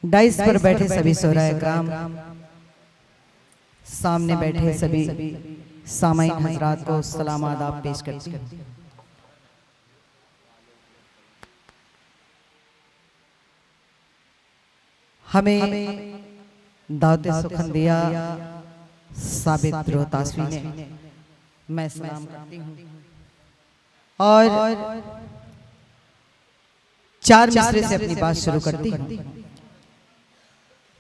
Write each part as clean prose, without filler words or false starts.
Dice पर बैठे सभी सोहराए कराम, सामने बैठे सभी सामाईन हजरात को सलाम आदाब पेश करती हूँ। हमें दावत सुखंदिया साबित रोहतासवी ने मैं सलाम करती हूँ और चार मिसरे से अपनी बात शुरू करती हूँ।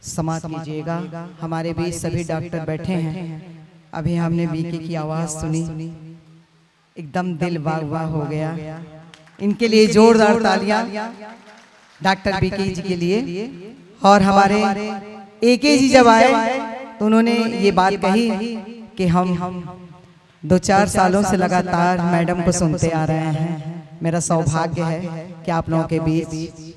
समाज कीजिएगा, हमारे बीच सभी डॉक्टर बैठे हैं। अभी हमने बीके की आवाज सुनी, एकदम दिल बाग बाग हो गया। इनके लिए जोरदार तालियां डॉक्टर बीके जी के लिए। और हमारे एके जी जब आए तो उन्होंने ये बात कही कि हम 2-4 सालों से लगातार मैडम को सुनते आ रहे हैं। मेरा सौभाग्य है कि आप लोगों के बीच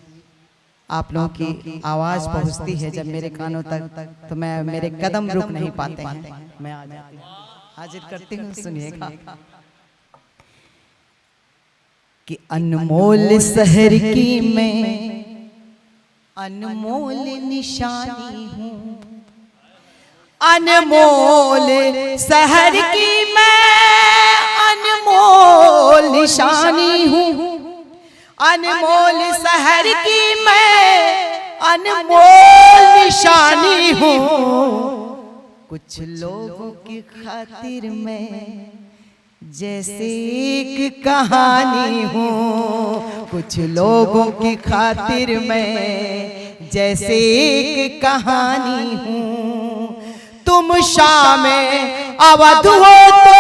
आप लोगों की आवाज पहुंचती है जब मेरे कानों तक, तो मैं मेरे कदम रुक नहीं पाते हैं। मैं हाजिर करती हूँ, सुनिएगा कि अनमोल शहर की मैं अनमोल निशानी हूँ, अनमोल शहर की मैं अनमोल निशानी हूँ, अनमोल शहर की मैं अनमोल निशानी हूँ। कुछ लोगों की खातिर मैं जैसे एक कहानी हूँ, कुछ लोगों की खातिर मैं जैसे एक कहानी हूँ। तुम शाम अवध हो तो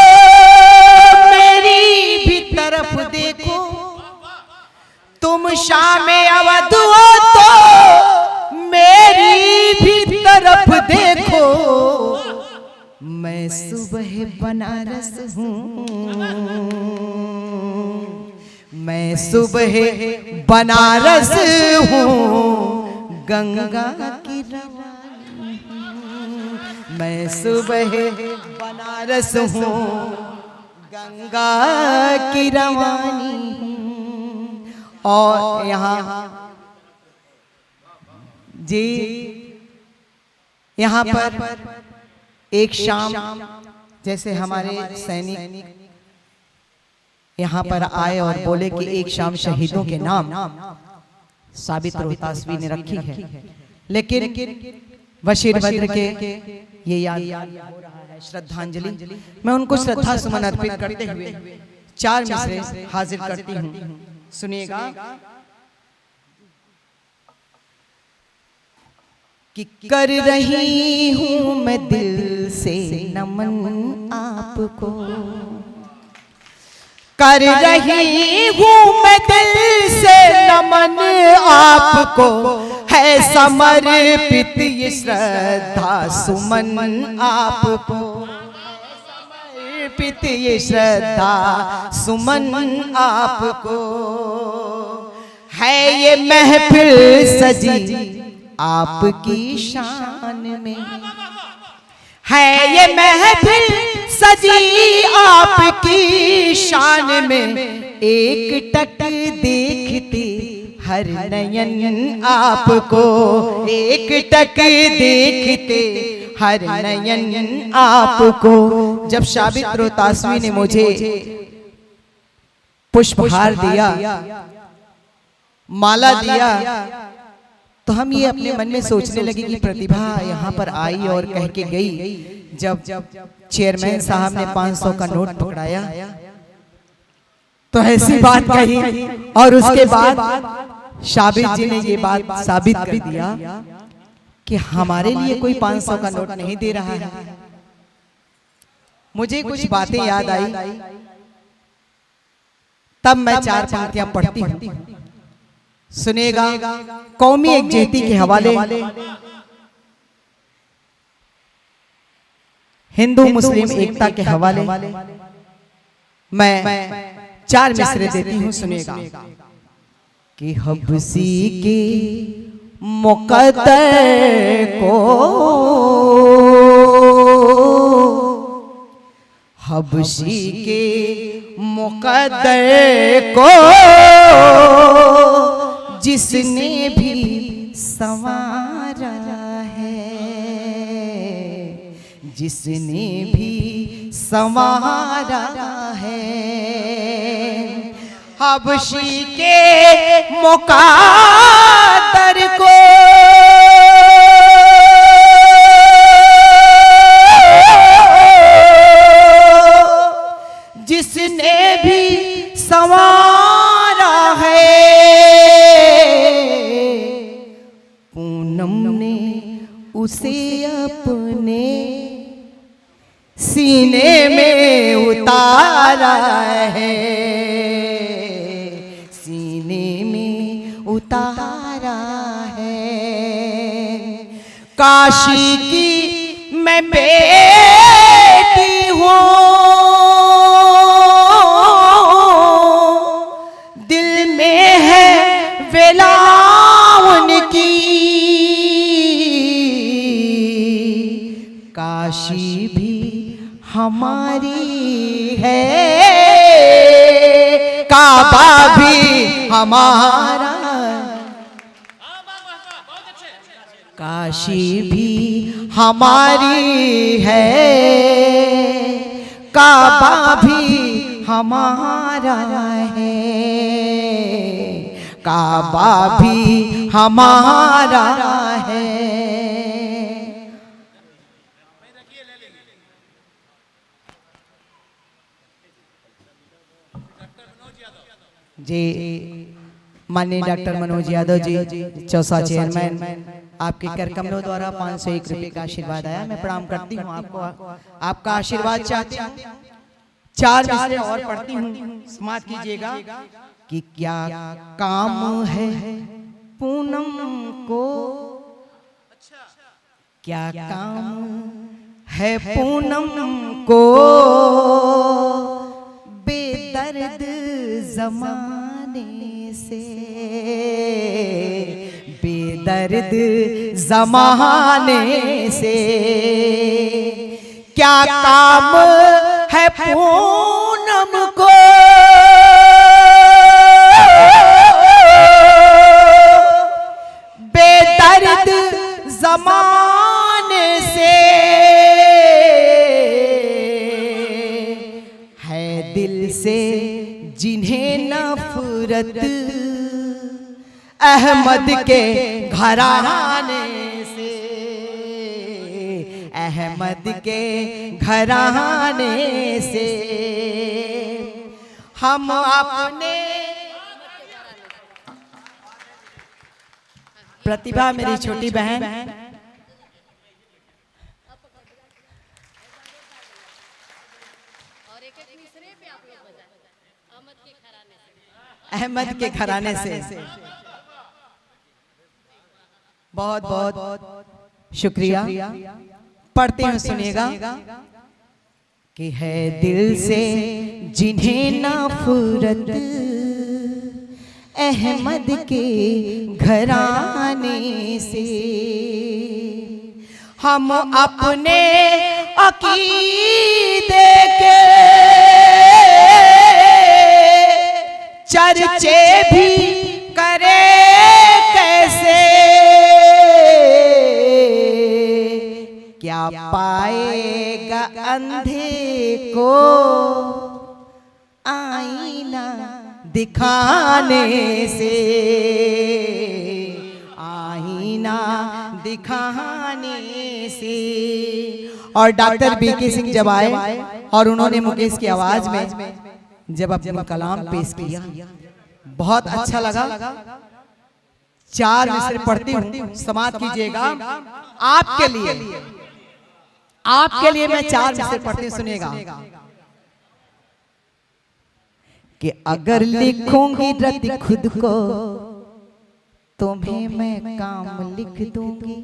मेरी भी तरफ देखो, तुम शाम अवध हो तो मेरी भी तरफ देखो। मैं सुबह बनारस हूँ, मैं सुबह बनारस हूँ, गंगा की रवानी हूँ। मैं सुबह बनारस हूँ, गंगा की रवानी हूँ। और यहाँ जी यहाँ पर एक शाम जैसे हमारे सैनिक यहाँ पर आए और बोले कि एक शाम शहीदों के नाम साबित रोहतासवी ने रखी है, लेकिन बशीर बद्र के ये याद हो रहा है श्रद्धांजलि। मैं उनको श्रद्धा सुमन अर्पित करते हुए 4 मिसरे हाजिर करती हूँ, सुनिएगा कि कर रही हूँ मैं दिल से नमन आपको, कर रही हूँ मैं दिल से नमन आपको, है समर्पित ये श्रद्धा सुमन आपको, समर्पित ये श्रद्धा सुमन आपको। है ये महफिल सजी आपकी शान में, है ये महफिल सजी आपकी शान में। एक टक देखते हर नयन आपको, एक टक देखते हर नयन आपको। जब साबित रोहतासवी ने मुझे पुष्पहार दिया, माला दिया, तो हम ये अपने मन में सोचने लगे कि प्रतिभा यहाँ पर आई और कह के गई। जब चेयरमैन साहब ने 500 का नोट पकड़ाया तो ऐसी बात कही, और उसके बाद साबित जी ने ये बात साबित कर दिया कि हमारे लिए कोई 500 का नोट नहीं दे रहा है। मुझे कुछ बातें याद आई, तब मैं 4 पंक्तियां पढ़ती हूँ, सुनेगा। कौमी एकजुटता के हवाले, हिंदू मुस्लिम एकता के हवाले मैं 4 मिसरे देती हूँ, सुनेगा कि हबसी के मुकद्दर को, हबसी के मुकद्दर को जिसने भी संवारा है, जिसने भी संवारा है। हबशी के मुक़द्दर को जिसने भी संवारा है, पूनम ने उसे अपने सीने में उतारा है, सीने में उतारा है। काशी की मैं बेटी हूँ, दिल में है वेला उनकी। काशी भी हमारी है, काबा भी हमारा। काशी भी हमारी है, काबा भी हमारा है, काबा भी हमारा है। जी माननीय डॉक्टर मनोज यादव जी, चौसा चेयरमैन, आपके कर कमलों द्वारा 501 रुपये का आशीर्वाद आया। मैं प्रणाम करती हूँ आपको, आपका आशीर्वाद चाहती हूँ। 4 मिसरे और पढ़ती हूँ, समाप्त कीजिएगा। कि क्या काम है पूनम को, क्या काम है पूनम को, बेदर्द ज़माने से, बेदर्द ज़माने से। क्या काम है पूनम को, बेदर्द ज़माने से, है दिल से जिन्हें नफरत अहमद के घराने से, अहमद के घराने से। हम अपने प्रतिभा मेरी छोटी बहन अहमद के घराने से बहुत बहुत शुक्रिया। पढ़ते हैं, सुनिएगा। कि है दिल से जिन्हें नफरत अहमद के घराने से, हम अपने अकीदे के चर्चे भी करे कैसे, क्या पाएगा अंधे को आईना दिखाने से, आईना दिखाने से। और डॉक्टर बीके सिंह जब आए और उन्होंने मुकेश की आवाज में जब अपना कलाम पेश किया, बहुत अच्छा लगा। 4 मिसरे पढ़ती हूँ, समाप्त कीजिएगा। आपके लिए, आपके लिए मैं 4 मिसरे पढ़ती हूँ, सुनिएगा। कि अगर लिखूंगी रति खुद को, तुम्हें मैं काम लिख दूंगी।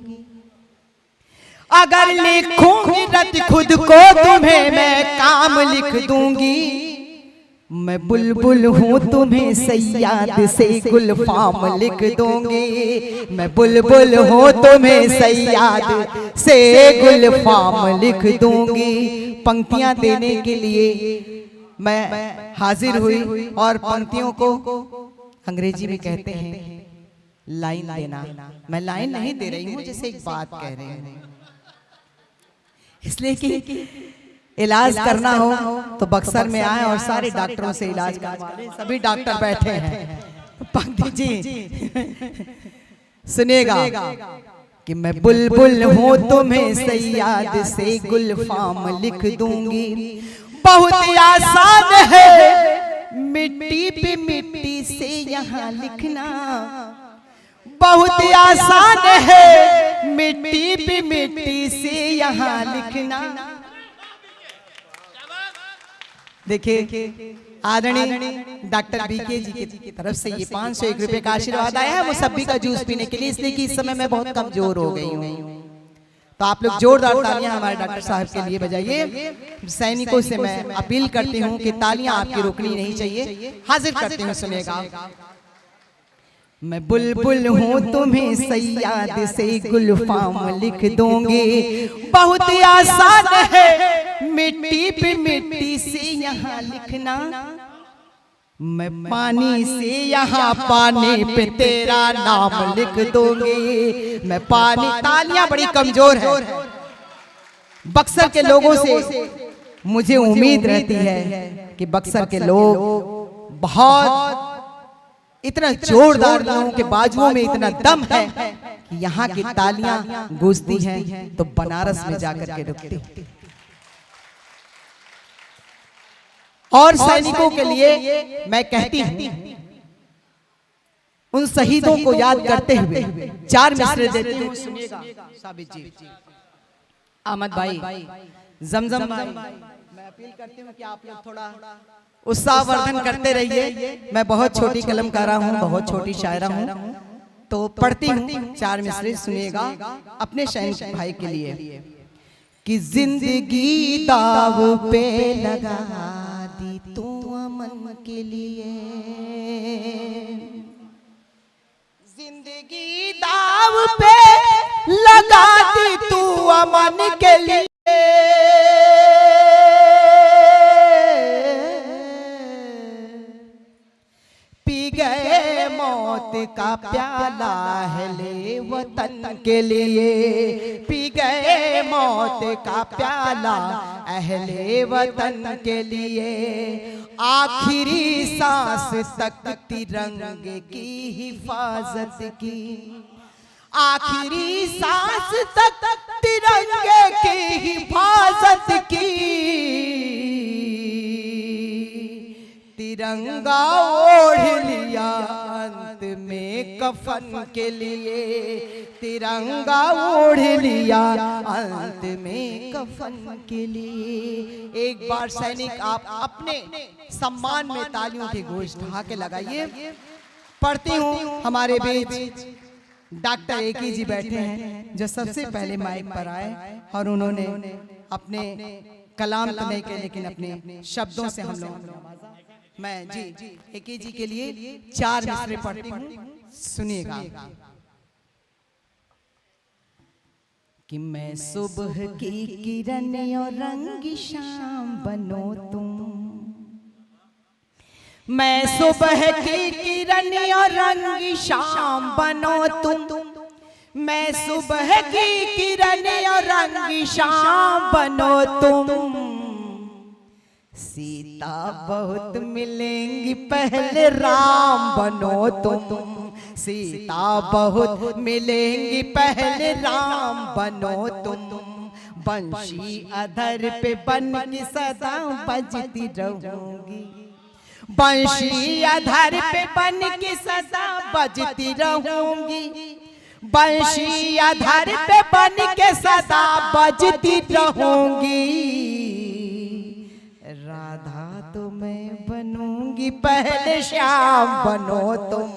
अगर लिखूंगी रति खुद को, तुम्हें मैं काम लिख दूंगी। मैं बुलबुल हूँ, तुम्हें सैयाद से गुलफाम लिख दूंगी। मैं बुलबुल हूँ, तुम्हें सैयाद से गुलफाम लिख दूंगी। पंक्तियां देने के लिए मैं हाजिर हुई और पंक्तियों को अंग्रेजी में कहते हैं लाइन देना। मैं लाइन नहीं दे रही हूँ, जैसे एक बात कह रही हूँ, इसलिए कि इलाज करना हो तो बक्सर में आए और सारे डॉक्टरों से इलाज करवाएं। सभी डॉक्टर बैठे हैं। पंडित जी सुनेगा कि मैं बुलबुल हूँ तुम्हें सैयाद से गुलफाम लिख दूंगी। बहुत आसान है मिट्टी पे मिट्टी से यहाँ लिखना, बहुत आसान है मिट्टी पे मिट्टी से यहाँ लिखना। देखिए आदरणीय डॉक्टर बीके जी की तरफ से ये 501 रुपए का आशीर्वाद आया है वो सभी का जूस पीने के लिए, इसलिए कि इस समय मैं बहुत कमजोर हो गई हूँ। तो आप लोग जोरदार तालियां हमारे डॉक्टर साहब के लिए बजाइए। सैनिकों से मैं अपील करती हूँ कि तालियां आपकी रुकनी नहीं चाहिए। हाजिर करती हूँ, सुनेगा। मैं बुलबुल हूँ तुम्हें सैयाद से गुलफाम लिख दूंगी। बहुत आसान है मिट्टी पे मिट्टी से यहाँ लिखना। मैं पानी से यहाँ पानी पे तेरा नाम लिख दूंगी। मैं पानी, तालियां बड़ी कमजोर है। बक्सर के लोगों से मुझे उम्मीद रहती है कि बक्सर के लोग बहुत इतना जोरदार लोगों के बाजुओं में इतना दम है कि यहाँ की तालियां गूंजती हैं तो बनारस में जाकर के रुकती। और सैनिकों के लिए मैं कहती हूं, उन शहीदों को याद करते हुए 4 मिसरे देते हूं, सुनिएगा। साबित जी, अहमद भाई, जमजम भाई, मैं अपील करती हूं कि आप लोग थोड़ा उत्साहवर्धन करते रहिए। मैं बहुत छोटी कलमकारा हूँ, बहुत छोटी शायरा हूँ, तो पढ़ती हूँ 4 मिसरे, सुनिएगा अपने सैनिक भाई के लिए। कि जिंदगी दाव पे लगा दी तू अमन के लिए, जिंदगी दाव पे लगा दी तू अमन के लिए। पी गए मौत का प्याला अहले वतन के लिए, पी गए मौत का प्याला अहले वतन के लिए। आखिरी सांस तक तिरंगे की हिफाजत की, आखिरी सांस तक तिरंगे की हिफाजत की। तिरंगा ओढ़ लिया अंत में कफन के लिए, तिरंगा ओढ़ लिया अंत में कफन के लिए। एक बार सैनिक आप अपने सम्मान में तालियों के घोष ढहा के लगाइए। पढ़ती हूँ, हमारे बीच डॉक्टर एकी जी बैठे हैं जो सबसे पहले माइक पर आए और उन्होंने अपने कलाम तो नहीं के लेकिन अपने शब्दों से हम लोग, मैं जी एकी जी के लिए 4 मिसरे पढ़ती हूँ, सुनिएगा। कि मैं सुबह की किरण और रंगी शाम बनो तुम, मैं सुबह की किरण और रंगी शाम बनो तुम, मैं सुबह की किरण और रंगी शाम बनो तुम। सीता बहुत मिलेंगी पहले राम बनो तुम, सीता बहुत मिलेंगी पहले राम बनो तुम। बंशी अधर पे बन की सदा बजती रहूंगी, बंशी अधर पे बन की सदा बजती रहूंगी, बंशी अधर पे बन के सदा बजती रहूंगी। राधा तो मैं बनूंगी पहले श्याम बनो तुम,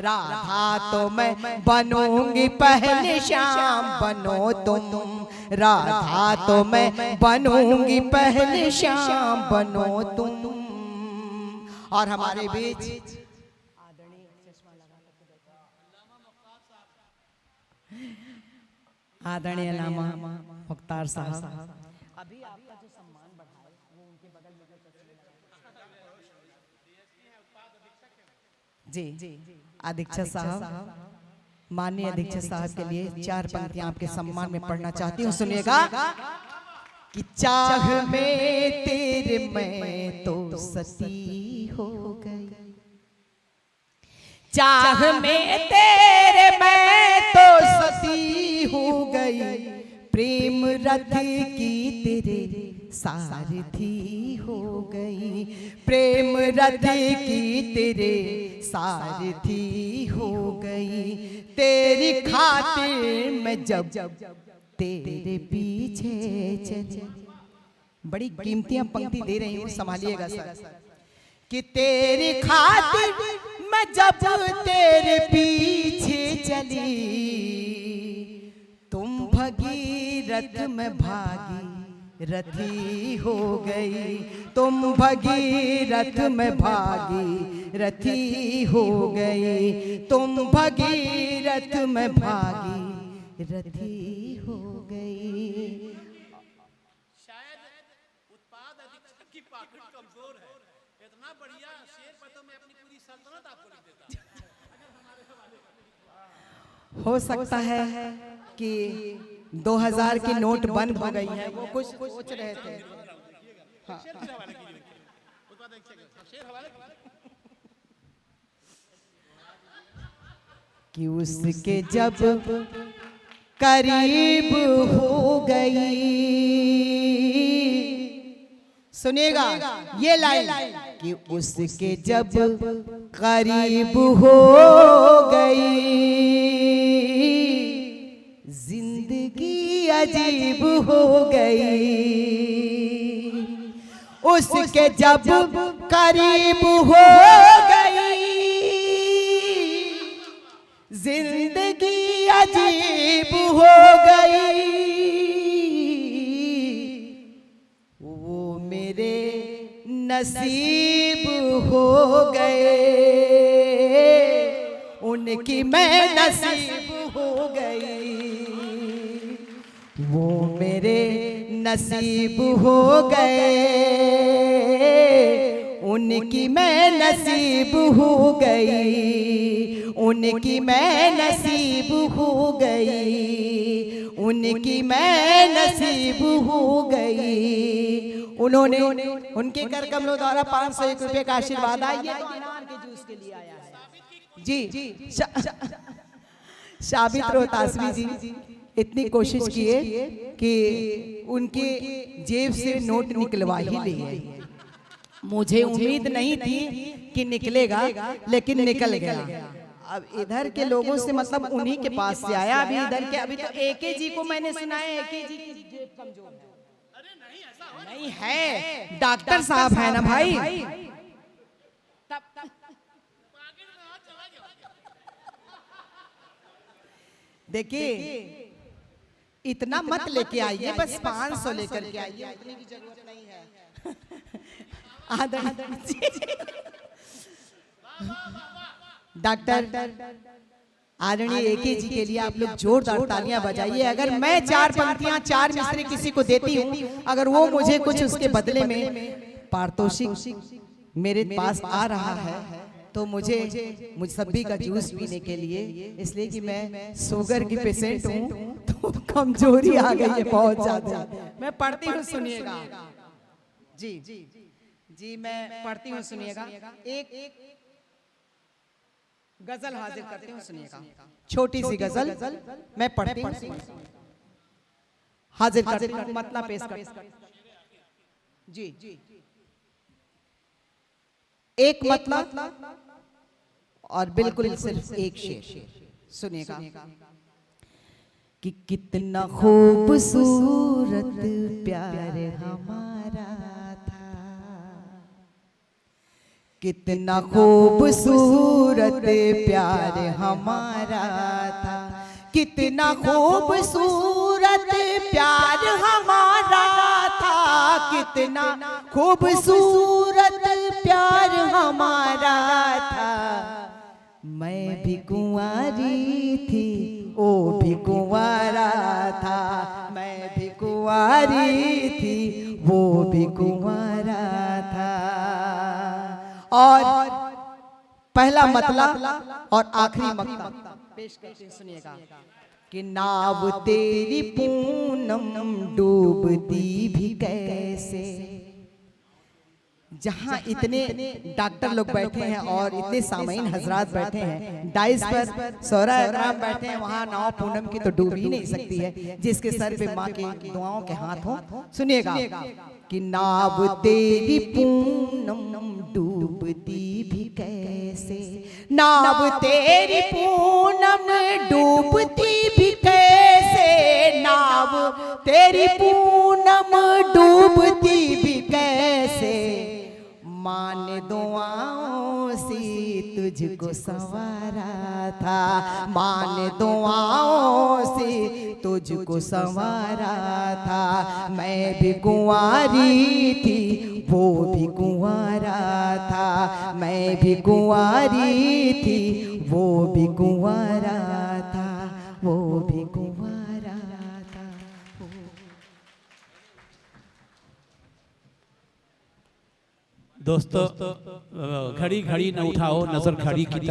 राधा तो मैं बनूंगी पहले श्याम बनो तुम, राधा तो मैं बनूंगी पहले श्याम बनो तुम। और हमारे बीच आदरणीय अल्लामा मुख्तार साहब, अभी आपका जो सम्मान बढ़ाए वो उनके बगल में जी अधीक्षक साहब माननीय अध्यक्ष साहब के लिए 4 पंक्तियां आपके सम्मान में पढ़ना चाहती हूँ, सुनिएगा। कि चाह में तेरे मैं तो सती हो गई, चाह में तेरे मैं तो सती हो गई, प्रेम रथ की तेरे सारथी हो गई, प्रेम रथ की तेरे सारथी हो गई, तेरी खातिर मैं जब तेरे पीछे चली। बड़ी कीमती पंक्ति दे रही हूँ, संभालिएगा सर। कि तेरी खातिर मैं जब तेरे पीछे चली, तुम भगीरथ में भागी रथी हो गई, तुम भगीरथ में भागी रथी हो गई, तुम भगीरथ में भागी रथी हो गई। शायद उत्पाद अधीक्षक की पकड़ कमजोर है, इतना बढ़िया शेर पर तो मैं अपनी पूरी सल्तनत आपको लिख देता। हो सकता है कि 2000 की नोट बंद हो गई है, वो कुछ सोच रहे थे। हाँ। कि उसके जब करीब हो गई, सुनिएगा ये लाइन। कि उसके जब करीब हो गई, जिंदगी अजीब हो गई, उसके जब करीब हो गई, जिंदगी अजीब हो गई, वो मेरे नसीब हो गए, उनकी मैं नसीब हो गई, वो मेरे नसीब हो गए, उनकी मैं नसीब हो गई, उनकी मैं नसीब हो गई, उनकी मैं नसीब हो गई। उन्होंने उनके कर कमलों द्वारा 501 रुपए का आशीर्वाद आया, ये तो अनार के जूस के लिए आया है जी। साबित रोहतासवी जी इतनी कोशिश किए कि उनके जेब से नोट निकलवा ही लिए। मुझे उम्मीद नहीं थी कि निकलेगा, लेकिन निकल गया। अब इधर के लोगों से मतलब उन्हीं के पास से आया। अभी इधर के अभी तो एके जी को मैंने सुना है, एके जी की जेब कमजोर है। नहीं है, डॉक्टर साहब है ना भाई। देखिए इतना मत लेके आइए, बस 500 लेकर के आइए, इतनी की जरूरत नहीं है। डॉक्टर आदरणीय एके जी के लिए आप लोग जोरदार तालियां बजाइए। अगर मैं 4 पंक्तियां 4 मिसरे किसी को देती हूं, अगर वो मुझे कुछ उसके बदले में पारितोषिक मेरे पास आ रहा है, तो मुझे सब्बी का जूस पीने के लिए, इसलिए कि मैं शुगर की पेशेंट हूँ, तो कमजोरी आ गई है बहुत ज्यादा। मैं पढ़ती हूँ, सुनिएगा जी जी, मैं पढ़ती हूँ, सुनिएगा। एक गजल हाजिर करती हूँ, सुनिएगा। छोटी सी गजल मैं पढ़ती हूँ, हाजिर करती हूँ, मतलब पेश कर जी। एक मतलब और बिल्कुल सिर्फ एक शेर, सुनिएगा। कि कितना खूबसूरत प्यार हमारा था, कितना खूबसूरत प्यार हमारा था, कितना खूबसूरत प्यार हमारा था, कितना खूबसूरत प्यार हमारा था। मैं भी कुंवारी थी, ओ भी कुंवारा था, मैं भी कुंवारी थी, वो भी कुंवारा था। और पहला मतलब और आखिरी मतलब पेश करते हैं, सुनिएगा। कि नाव तेरी पूनम डूबती भी कैसे, जहाँ इतने डॉक्टर लोग बैठे हैं और इतने सामईन हजरात बैठे हैं, डाइस पर सोहरा इकराम बैठे हैं, वहाँ नाव पूनम की तो डूब ही नहीं सकती है जिसके सर पे माँ के दुआओं के हाथ हो। सुनिएगा कि नाव तेरी पूनम डूबती भी कैसे, नाव तेरी पूनम डूबती भी कैसे, नाव तेरी पूनम डूबती भी कैसे, माँ ने दुआओं से तुझको संवारा था, माँ ने दुआओं से तुझको संवारा था। मैं भी कुंवारी थी वो भी कुंवारा था, मैं भी कुंवारी थी वो भी कुंवारा था, वो भी कुंवारा था। दोस्तों घड़ी घड़ी न उठाओ नजर घड़ी की तरफ।